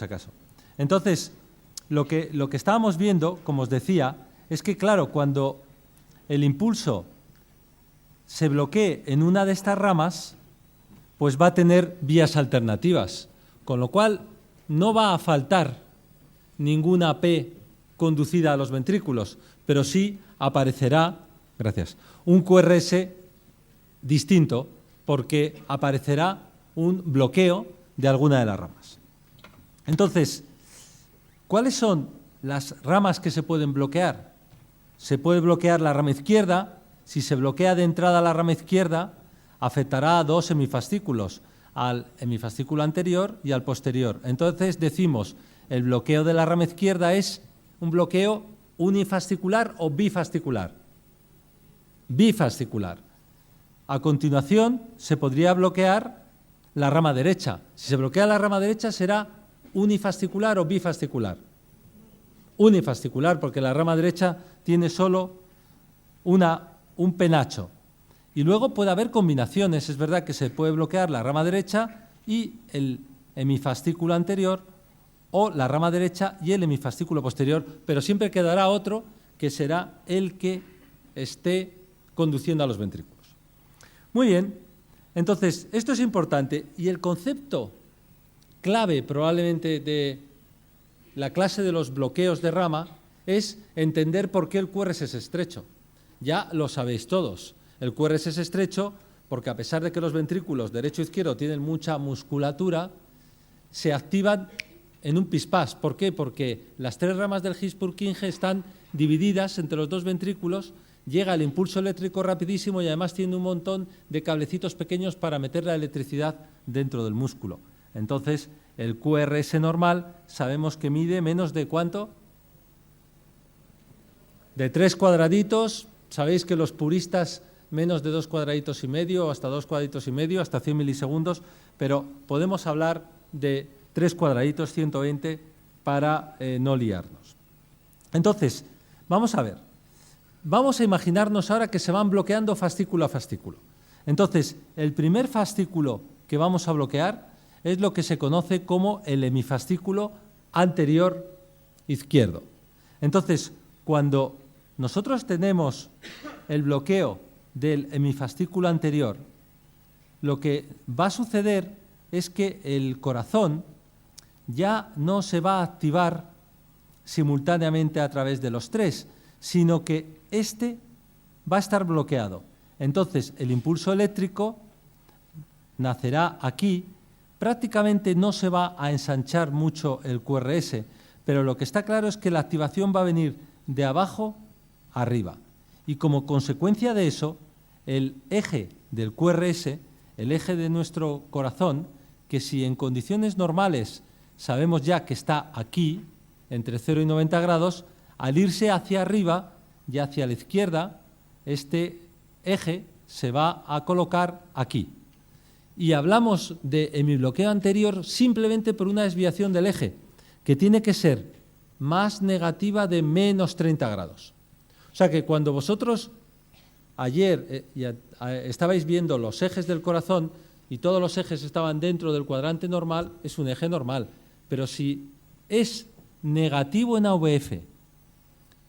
si acaso. Entonces, lo que estábamos viendo, como os decía, es que, claro, cuando el impulso se bloquee en una de estas ramas, pues va a tener vías alternativas, con lo cual no va a faltar ninguna P conducida a los ventrículos, pero sí aparecerá, gracias, un QRS distinto, porque aparecerá un bloqueo de alguna de las ramas. Entonces, ¿cuáles son las ramas que se pueden bloquear? Se puede bloquear la rama izquierda. Si se bloquea de entrada la rama izquierda, afectará a dos hemifascículos, al hemifascículo anterior y al posterior. Entonces decimos, el bloqueo de la rama izquierda es un bloqueo unifascicular o bifascicular. Bifascicular. A continuación, se podría bloquear la rama derecha. Si se bloquea la rama derecha, será unifascicular o bifascicular. Unifascicular, porque la rama derecha tiene solo un penacho. Y luego puede haber combinaciones. Es verdad que se puede bloquear la rama derecha y el hemifascículo anterior, o la rama derecha y el hemifascículo posterior, pero siempre quedará otro que será el que esté conduciendo a los ventrículos. Muy bien, entonces esto es importante, y el concepto clave probablemente de la clase de los bloqueos de rama es entender por qué el QRS es estrecho. Ya lo sabéis todos, el QRS es estrecho porque, a pesar de que los ventrículos derecho e izquierdo tienen mucha musculatura, se activan en un pispás. ¿Por qué? Porque las tres ramas del His-Purkinje están divididas entre los dos ventrículos, llega el impulso eléctrico rapidísimo y además tiene un montón de cablecitos pequeños para meter la electricidad dentro del músculo. Entonces, el QRS normal sabemos que mide menos de ¿cuánto? De 3 cuadraditos. Sabéis que los puristas menos de 2 cuadraditos y medio, hasta 2 cuadraditos y medio, hasta 100 milisegundos, pero podemos hablar de 3 cuadraditos, 120, para no liarnos. Entonces, vamos a ver. Vamos a imaginarnos ahora que se van bloqueando fascículo a fascículo. Entonces, el primer fascículo que vamos a bloquear es lo que se conoce como el hemifascículo anterior izquierdo. Entonces, cuando nosotros tenemos el bloqueo del hemifascículo anterior, lo que va a suceder es que el corazón ya no se va a activar simultáneamente a través de los tres, sino que este va a estar bloqueado. Entonces, el impulso eléctrico nacerá aquí. Prácticamente no se va a ensanchar mucho el QRS, pero lo que está claro es que la activación va a venir de abajo arriba. Y como consecuencia de eso, el eje del QRS, el eje de nuestro corazón, que si en condiciones normales sabemos ya que está aquí, entre 0 y 90 grados, al irse hacia arriba y hacia la izquierda, este eje se va a colocar aquí. Y hablamos de hemibloqueo anterior simplemente por una desviación del eje, que tiene que ser más negativa de menos 30 grados. O sea que cuando vosotros ayer estabais viendo los ejes del corazón y todos los ejes estaban dentro del cuadrante normal, es un eje normal. Pero si es negativo en AVF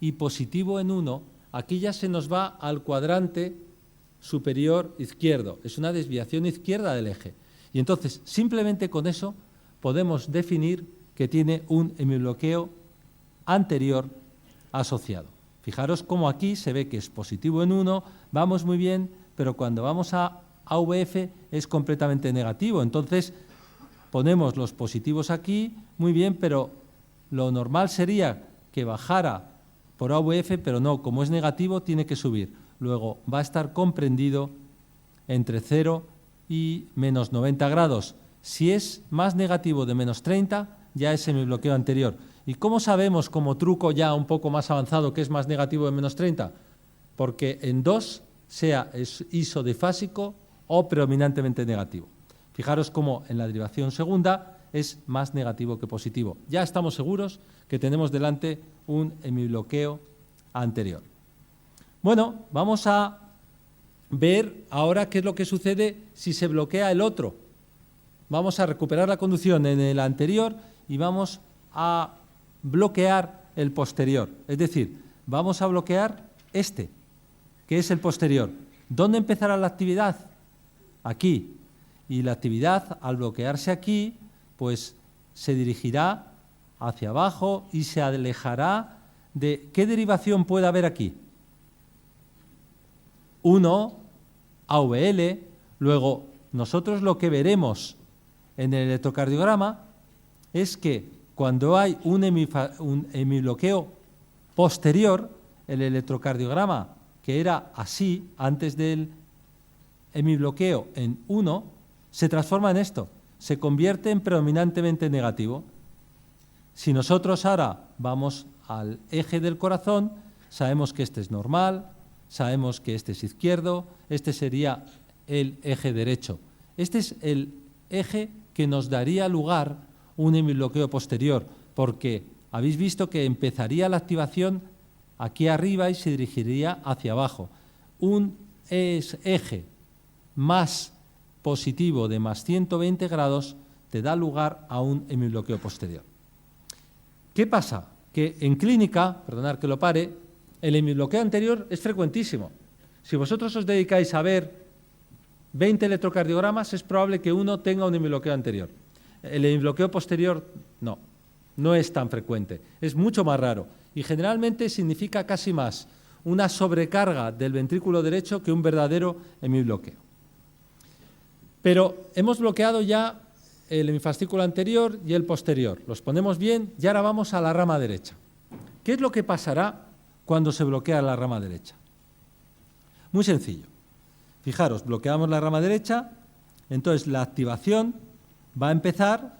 y positivo en 1, aquí ya se nos va al cuadrante superior izquierdo. Es una desviación izquierda del eje. Y entonces, simplemente con eso, podemos definir que tiene un hemibloqueo anterior asociado. Fijaros cómo aquí se ve que es positivo en 1, vamos muy bien, pero cuando vamos a AVF es completamente negativo. Entonces, ponemos los positivos aquí, muy bien, pero lo normal sería que bajara por AVF, pero no, como es negativo, tiene que subir. Luego va a estar comprendido entre 0 y menos 90 grados. Si es más negativo de menos 30, ya es hemibloqueo anterior. ¿Y cómo sabemos, como truco ya un poco más avanzado, que es más negativo de menos 30? Porque en 2 sea isodifásico o predominantemente negativo. Fijaros cómo en la derivación segunda es más negativo que positivo. Ya estamos seguros que tenemos delante un hemibloqueo anterior. Bueno, vamos a ver ahora qué es lo que sucede si se bloquea el otro. Vamos a recuperar la conducción en el anterior y vamos a bloquear el posterior. Es decir, vamos a bloquear este, que es el posterior. ¿Dónde empezará la actividad? Aquí. Y la actividad, al bloquearse aquí, pues se dirigirá hacia abajo y se alejará de... ¿Qué derivación puede haber aquí? 1, AVL, luego nosotros lo que veremos en el electrocardiograma es que cuando hay un hemibloqueo posterior, el electrocardiograma que era así antes del hemibloqueo en 1, se transforma en esto, se convierte en predominantemente negativo. Si nosotros ahora vamos al eje del corazón, sabemos que este es normal, sabemos que este es izquierdo, este sería el eje derecho. Este es el eje que nos daría lugar un hemibloqueo posterior, porque habéis visto que empezaría la activación aquí arriba y se dirigiría hacia abajo. Un eje más positivo de más 120 grados te da lugar a un hemibloqueo posterior. ¿Qué pasa? Que en clínica, perdonad que lo pare, el hemibloqueo anterior es frecuentísimo. Si vosotros os dedicáis a ver 20 electrocardiogramas, es probable que uno tenga un hemibloqueo anterior. El hemibloqueo posterior no es tan frecuente, es mucho más raro y generalmente significa casi más una sobrecarga del ventrículo derecho que un verdadero hemibloqueo. Pero hemos bloqueado ya el hemifascículo anterior y el posterior. Los ponemos bien y ahora vamos a la rama derecha. ¿Qué es lo que pasará cuando se bloquea la rama derecha? Muy sencillo. Fijaros, bloqueamos la rama derecha, entonces la activación va a empezar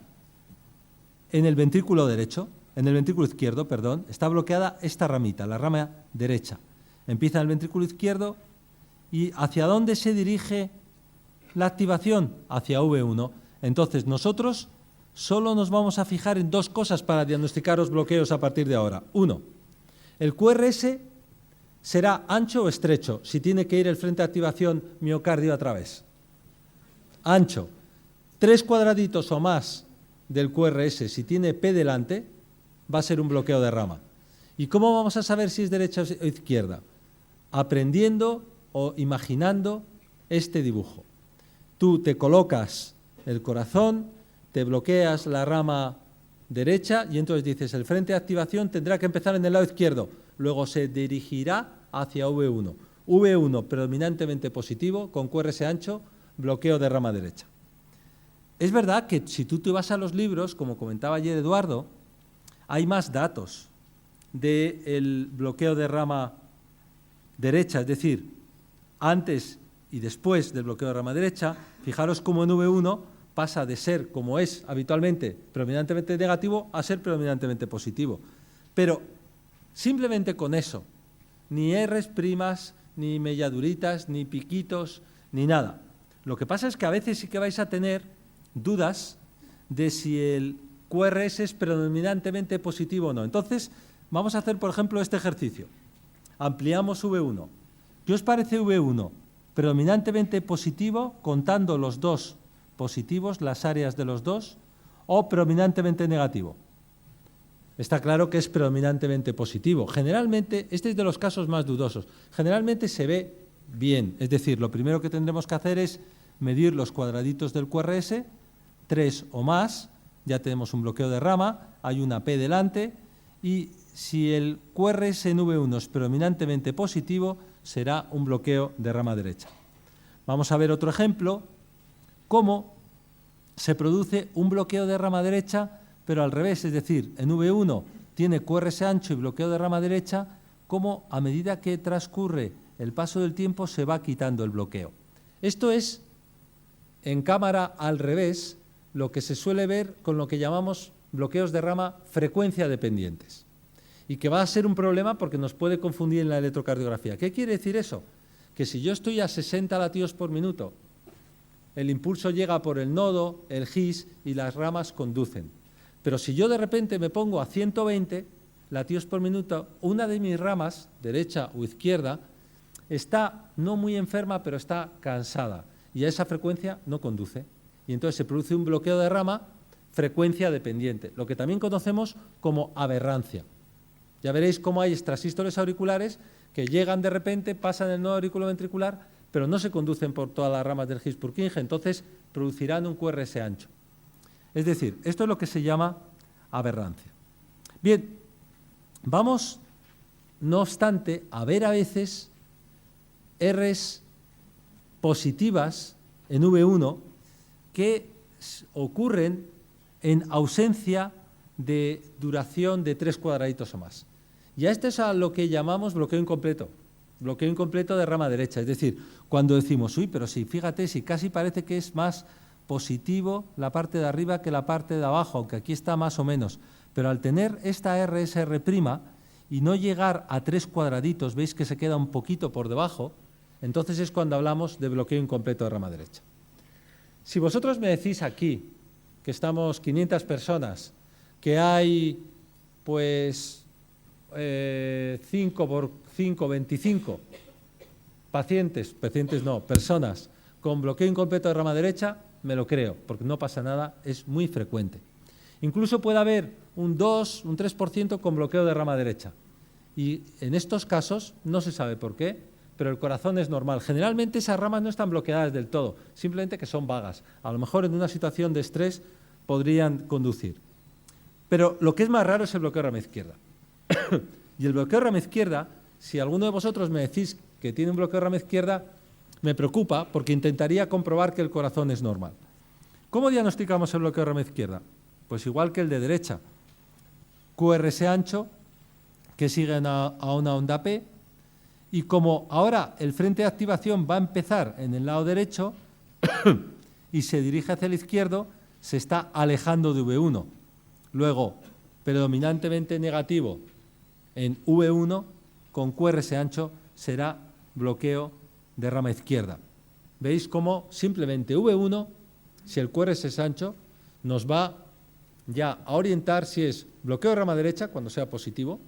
en el ventrículo derecho, en el ventrículo izquierdo, perdón. Está bloqueada esta ramita, la rama derecha. Empieza en el ventrículo izquierdo y ¿hacia dónde se dirige la activación? Hacia V1. Entonces, nosotros solo nos vamos a fijar en dos cosas para diagnosticar los bloqueos a partir de ahora. 1, el QRS será ancho o estrecho si tiene que ir el frente de activación miocardio a través. Ancho. 3 cuadraditos o más del QRS, si tiene P delante, va a ser un bloqueo de rama. ¿Y cómo vamos a saber si es derecha o izquierda? Aprendiendo o imaginando este dibujo. Tú te colocas el corazón, te bloqueas la rama derecha y entonces dices, el frente de activación tendrá que empezar en el lado izquierdo, luego se dirigirá hacia V1. V1 predominantemente positivo, con QRS ancho, bloqueo de rama derecha. Es verdad que si tú te vas a los libros, como comentaba ayer Eduardo, hay más datos del bloqueo de rama derecha, es decir, antes y después del bloqueo de rama derecha. Fijaros cómo en V1 pasa de ser, como es habitualmente, predominantemente negativo a ser predominantemente positivo. Pero simplemente con eso, ni R's primas, ni melladuritas, ni piquitos, ni nada. Lo que pasa es que a veces sí que vais a tener dudas de si el QRS es predominantemente positivo o no. Entonces, vamos a hacer, por ejemplo, este ejercicio. Ampliamos V1. ¿Qué os parece V1? ¿Predominantemente positivo, contando los dos positivos, las áreas de los dos, o predominantemente negativo? Está claro que es predominantemente positivo. Generalmente, este es de los casos más dudosos, generalmente se ve bien. Es decir, lo primero que tendremos que hacer es medir los cuadraditos del QRS, 3 o más, ya tenemos un bloqueo de rama, hay una P delante, y si el QRS en V1 es predominantemente positivo, será un bloqueo de rama derecha. Vamos a ver otro ejemplo, cómo se produce un bloqueo de rama derecha, pero al revés, es decir, en V1 tiene QRS ancho y bloqueo de rama derecha, cómo a medida que transcurre el paso del tiempo se va quitando el bloqueo. Esto es, en cámara al revés, lo que se suele ver con lo que llamamos bloqueos de rama frecuencia dependientes. Y que va a ser un problema porque nos puede confundir en la electrocardiografía. ¿Qué quiere decir eso? Que si yo estoy a 60 latidos por minuto, el impulso llega por el nodo, el GIS y las ramas conducen. Pero si yo de repente me pongo a 120 latidos por minuto, una de mis ramas, derecha o izquierda, está no muy enferma, pero está cansada. Y a esa frecuencia no conduce. Y entonces se produce un bloqueo de rama frecuencia dependiente, lo que también conocemos como aberrancia. Ya veréis cómo hay extrasístoles auriculares que llegan de repente, pasan el nodo auriculoventricular, pero no se conducen por todas las ramas del His-Purkinje, entonces producirán un QRS ancho. Es decir, esto es lo que se llama aberrancia. Bien, vamos, no obstante, a ver a veces Rs positivas en V1 que ocurren en ausencia de duración de 3 cuadraditos o más. Y a esto es a lo que llamamos bloqueo incompleto de rama derecha. Es decir, cuando decimos, uy, pero si fíjate, si casi parece que es más positivo la parte de arriba que la parte de abajo, aunque aquí está más o menos. Pero al tener esta RSR' y no llegar a 3 cuadraditos, veis que se queda un poquito por debajo, entonces es cuando hablamos de bloqueo incompleto de rama derecha. Si vosotros me decís aquí, que estamos 500 personas, que hay pues 5 por 5, 25 personas con bloqueo incompleto de rama derecha, me lo creo, porque no pasa nada, es muy frecuente. Incluso puede haber un 2, un 3% con bloqueo de rama derecha. Y en estos casos no se sabe por qué, pero el corazón es normal. Generalmente esas ramas no están bloqueadas del todo, simplemente que son vagas. A lo mejor en una situación de estrés podrían conducir. Pero lo que es más raro es el bloqueo de rama izquierda. Y el bloqueo de rama izquierda, si alguno de vosotros me decís que tiene un bloqueo de rama izquierda, me preocupa porque intentaría comprobar que el corazón es normal. ¿Cómo diagnosticamos el bloqueo de rama izquierda? Pues igual que el de derecha. QRS ancho, que sigue a una onda P, y como ahora el frente de activación va a empezar en el lado derecho y se dirige hacia el izquierdo, se está alejando de V1. Luego, predominantemente negativo en V1, con QRS ancho será bloqueo de rama izquierda. ¿Veis cómo simplemente V1, si el QRS es ancho, nos va ya a orientar si es bloqueo de rama derecha cuando sea positivo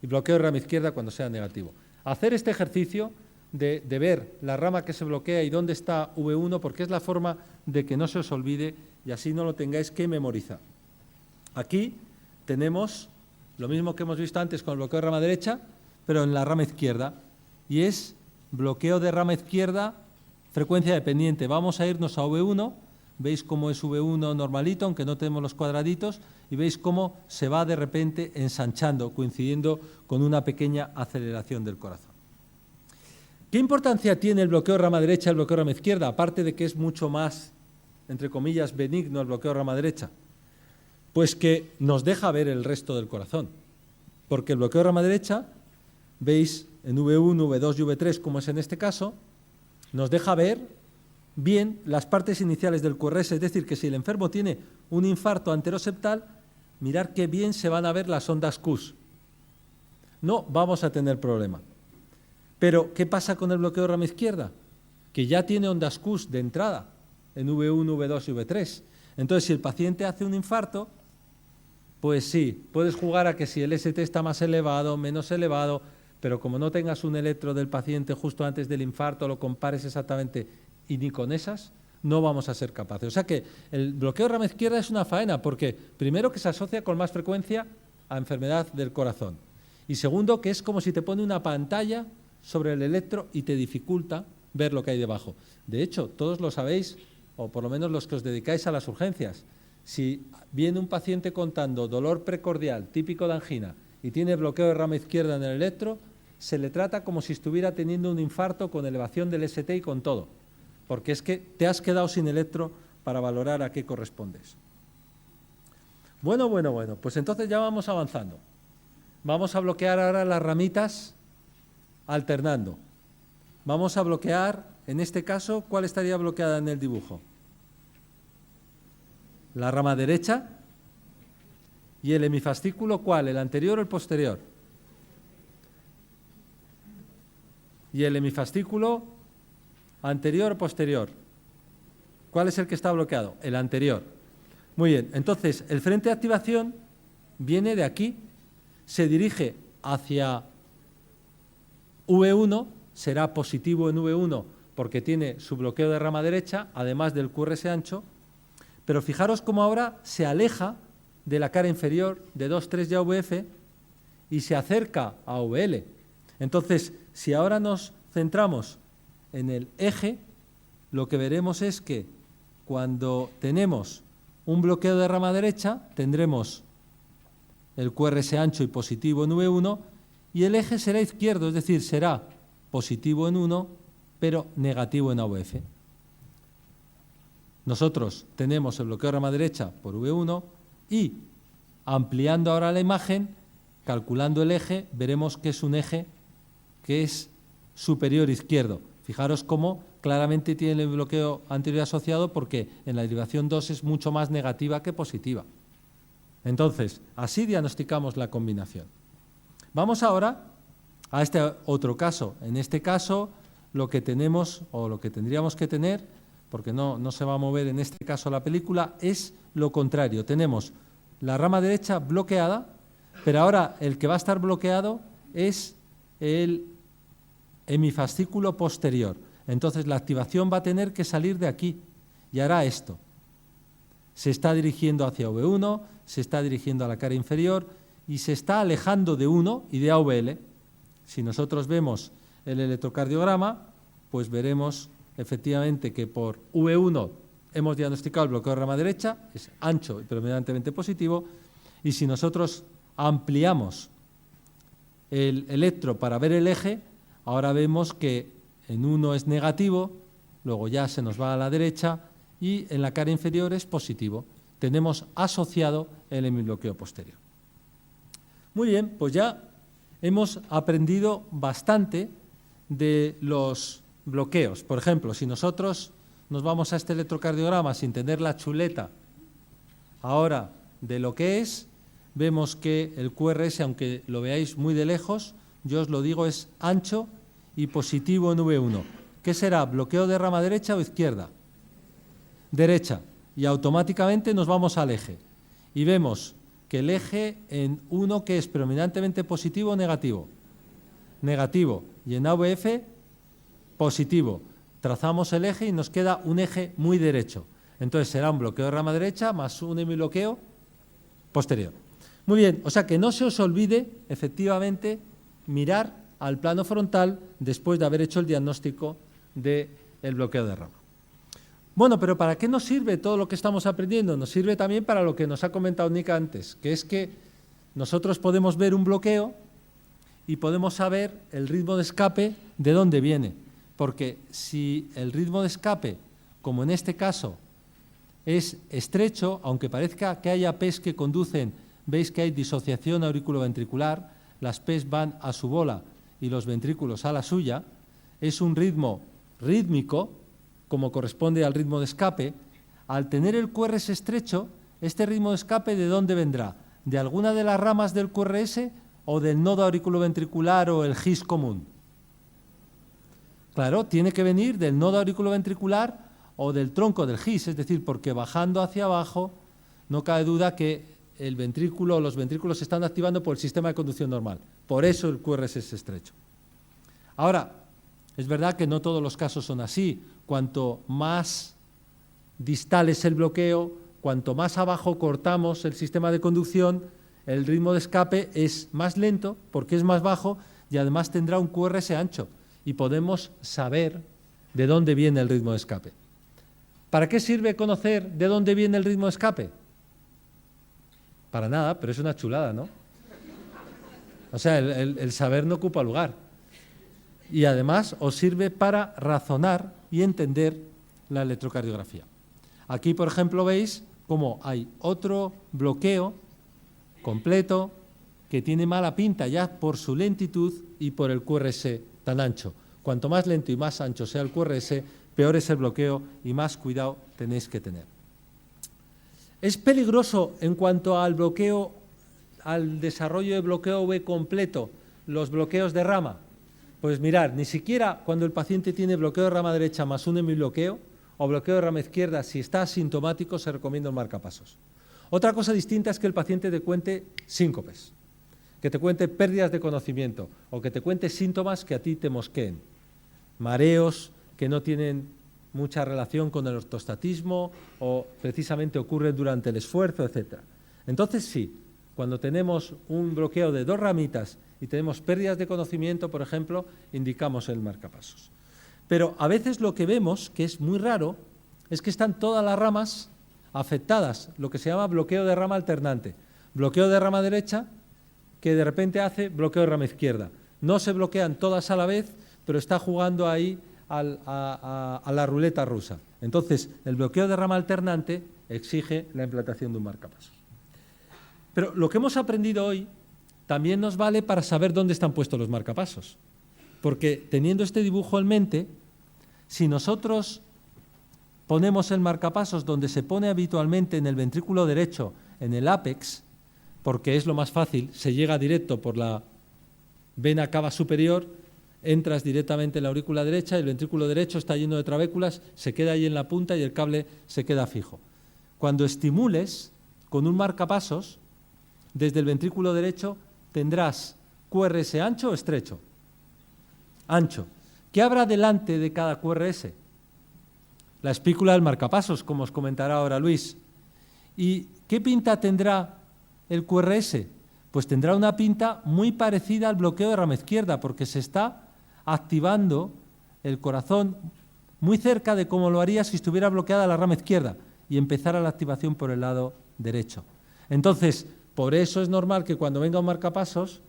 y bloqueo de rama izquierda cuando sea negativo? Hacer este ejercicio de ver la rama que se bloquea y dónde está V1, porque es la forma de que no se os olvide y así no lo tengáis que memorizar. Aquí tenemos lo mismo que hemos visto antes con el bloqueo de rama derecha, pero en la rama izquierda, y es bloqueo de rama izquierda, frecuencia dependiente. Vamos a irnos a V1, veis cómo es V1 normalito, aunque no tenemos los cuadraditos, y veis cómo se va de repente ensanchando, coincidiendo con una pequeña aceleración del corazón. ¿Qué importancia tiene el bloqueo de rama derecha y el bloqueo de rama izquierda? Aparte de que es mucho más, entre comillas, benigno el bloqueo de rama derecha. Pues que nos deja ver el resto del corazón. Porque el bloqueo de rama derecha, veis en V1, V2 y V3, como es en este caso, nos deja ver bien las partes iniciales del QRS, es decir, que si el enfermo tiene un infarto anteroseptal, mirad qué bien se van a ver las ondas Qs. No vamos a tener problema. Pero, ¿qué pasa con el bloqueo de rama izquierda? Que ya tiene ondas Qs de entrada en V1, V2 y V3. Entonces, si el paciente hace un infarto, pues sí, puedes jugar a que si el ST está más elevado, menos elevado, pero como no tengas un electro del paciente justo antes del infarto, lo compares exactamente y ni con esas, no vamos a ser capaces. O sea que el bloqueo de rama izquierda es una faena, porque primero que se asocia con más frecuencia a enfermedad del corazón. Y segundo, que es como si te pone una pantalla sobre el electro y te dificulta ver lo que hay debajo. De hecho, todos lo sabéis, o por lo menos los que os dedicáis a las urgencias. Si viene un paciente contando dolor precordial típico de angina y tiene bloqueo de rama izquierda en el electro, se le trata como si estuviera teniendo un infarto con elevación del ST y con todo, porque es que te has quedado sin electro para valorar a qué correspondes. Bueno, pues entonces ya vamos avanzando. Vamos a bloquear ahora las ramitas alternando. Vamos a bloquear, en este caso, ¿cuál estaría bloqueada en el dibujo? La rama derecha. ¿Y el hemifascículo cuál? ¿El anterior o el posterior? ¿Y el hemifascículo anterior o posterior? ¿Cuál es el que está bloqueado? El anterior. Muy bien, entonces el frente de activación viene de aquí, se dirige hacia V1, será positivo en V1 porque tiene su bloqueo de rama derecha, además del QRS ancho, Pero fijaros cómo ahora se aleja de la cara inferior de 2,3 de AVF y se acerca a AVL. Entonces, si ahora nos centramos en el eje, lo que veremos es que cuando tenemos un bloqueo de rama derecha, tendremos el QRS ancho y positivo en V1, y el eje será izquierdo, es decir, será positivo en 1, pero negativo en AVF. Nosotros tenemos el bloqueo de rama derecha por V1 y, ampliando ahora la imagen, calculando el eje, veremos que es un eje que es superior izquierdo. Fijaros cómo claramente tiene el bloqueo anterior asociado, porque en la derivación 2 es mucho más negativa que positiva. Entonces, así diagnosticamos la combinación. Vamos ahora a este otro caso. En este caso, lo que tenemos, o lo que tendríamos que tener, porque no se va a mover en este caso la película, es lo contrario. Tenemos la rama derecha bloqueada, pero ahora el que va a estar bloqueado es el hemifascículo posterior. Entonces la activación va a tener que salir de aquí y hará esto. Se está dirigiendo hacia V1, se está dirigiendo a la cara inferior y se está alejando de 1 y de AVL. Si nosotros vemos el electrocardiograma, pues veremos efectivamente que por V1 hemos diagnosticado el bloqueo de rama derecha, es ancho y predominantemente positivo, y si nosotros ampliamos el electro para ver el eje, ahora vemos que en 1 es negativo, luego ya se nos va a la derecha y en la cara inferior es positivo. Tenemos asociado el hemibloqueo posterior. Muy bien, pues ya hemos aprendido bastante de los bloqueos. Por ejemplo, si nosotros nos vamos a este electrocardiograma sin tener la chuleta ahora de lo que es, vemos que el QRS, aunque lo veáis muy de lejos, yo os lo digo, es ancho y positivo en V1. ¿Qué será? ¿Bloqueo de rama derecha o izquierda? Derecha. Y automáticamente nos vamos al eje. Y vemos que el eje en 1, que es predominantemente positivo o negativo. Negativo. Y en AVF, positivo. Trazamos el eje y nos queda un eje muy derecho. Entonces será un bloqueo de rama derecha más un hemibloqueo posterior. Muy bien, o sea que no se os olvide, efectivamente, mirar al plano frontal después de haber hecho el diagnóstico del bloqueo de rama. Bueno, pero ¿para qué nos sirve todo lo que estamos aprendiendo? Nos sirve también para lo que nos ha comentado Nick antes, que es que nosotros podemos ver un bloqueo y podemos saber el ritmo de escape de dónde viene. Porque si el ritmo de escape, como en este caso, es estrecho, aunque parezca que haya P's que conducen, veis que hay disociación auriculoventricular, las P's van a su bola y los ventrículos a la suya, es un ritmo rítmico, como corresponde al ritmo de escape. Al tener el QRS estrecho, este ritmo de escape, ¿de dónde vendrá? ¿De alguna de las ramas del QRS o del nodo auriculoventricular o el GIS común? Claro, tiene que venir del nodo auriculoventricular o del tronco del GIS, es decir, porque bajando hacia abajo no cabe duda que el ventrículo o los ventrículos se están activando por el sistema de conducción normal. Por eso el QRS es estrecho. Ahora, es verdad que no todos los casos son así. Cuanto más distal es el bloqueo, cuanto más abajo cortamos el sistema de conducción, el ritmo de escape es más lento porque es más bajo y además tendrá un QRS ancho y podemos saber de dónde viene el ritmo de escape. ¿Para qué sirve conocer de dónde viene el ritmo de escape? Para nada, pero es una chulada, ¿no? O sea, el saber no ocupa lugar. Y además os sirve para razonar y entender la electrocardiografía. Aquí, por ejemplo, veis cómo hay otro bloqueo completo que tiene mala pinta ya por su lentitud y por el QRS tan ancho. Cuanto más lento y más ancho sea el QRS, peor es el bloqueo y más cuidado tenéis que tener. ¿Es peligroso en cuanto al bloqueo, al desarrollo de bloqueo V completo, los bloqueos de rama? Pues mirad, ni siquiera cuando el paciente tiene bloqueo de rama derecha más un hemibloqueo o bloqueo de rama izquierda, si está asintomático, se recomienda un marcapasos. Otra cosa distinta es que el paciente te cuente síncopes, que te cuente pérdidas de conocimiento o que te cuente síntomas que a ti te mosqueen, mareos que no tienen mucha relación con el ortostatismo o precisamente ocurre durante el esfuerzo, etc. Entonces sí, cuando tenemos un bloqueo de 2 ramitas y tenemos pérdidas de conocimiento, por ejemplo, indicamos el marcapasos. Pero a veces lo que vemos, que es muy raro, es que están todas las ramas afectadas, lo que se llama bloqueo de rama alternante. Bloqueo de rama derecha que de repente hace bloqueo de rama izquierda. No se bloquean todas a la vez, pero está jugando ahí a la ruleta rusa. Entonces, el bloqueo de rama alternante exige la implantación de un marcapasos. Pero lo que hemos aprendido hoy también nos vale para saber dónde están puestos los marcapasos. Porque teniendo este dibujo en mente, si nosotros ponemos el marcapasos donde se pone habitualmente en el ventrículo derecho, en el ápex, porque es lo más fácil, se llega directo por la vena cava superior, entras directamente en la aurícula derecha, el ventrículo derecho está lleno de trabéculas, se queda ahí en la punta y el cable se queda fijo. Cuando estimules con un marcapasos, desde el ventrículo derecho tendrás QRS ancho o estrecho. Ancho. ¿Qué habrá delante de cada QRS? La espícula del marcapasos, como os comentará ahora Luis. ¿Y qué pinta tendrá el QRS? Pues tendrá una pinta muy parecida al bloqueo de rama izquierda, porque se está activando el corazón muy cerca de como lo haría si estuviera bloqueada la rama izquierda y empezara la activación por el lado derecho. Entonces, por eso es normal que cuando venga un marcapasos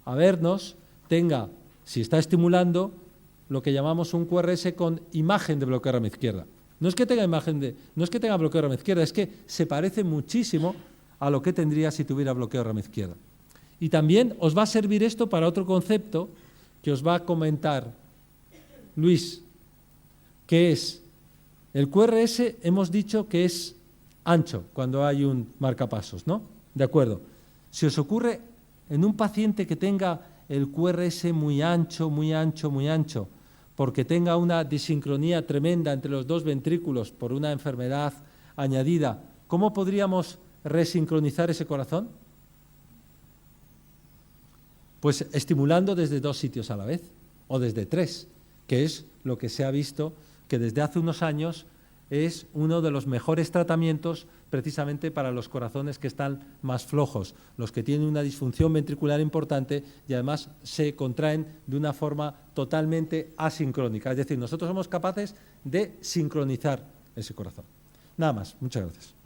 a vernos, tenga, si está estimulando, lo que llamamos un QRS con imagen de bloqueo de rama izquierda. No es que tenga bloqueo de rama izquierda, es que se parece muchísimo a lo que tendría si tuviera bloqueo de rama izquierda. Y también os va a servir esto para otro concepto que os va a comentar Luis, que es el QRS, hemos dicho que es ancho cuando hay un marcapasos, ¿no? De acuerdo. Si os ocurre en un paciente que tenga el QRS muy ancho, muy ancho, muy ancho, porque tenga una disincronía tremenda entre los 2 ventrículos por una enfermedad añadida, ¿cómo podríamos resincronizar ese corazón? Pues estimulando desde 2 sitios a la vez, o desde 3, que es lo que se ha visto que desde hace unos años es uno de los mejores tratamientos precisamente para los corazones que están más flojos, los que tienen una disfunción ventricular importante y además se contraen de una forma totalmente asincrónica. Es decir, nosotros somos capaces de sincronizar ese corazón. Nada más. Muchas gracias.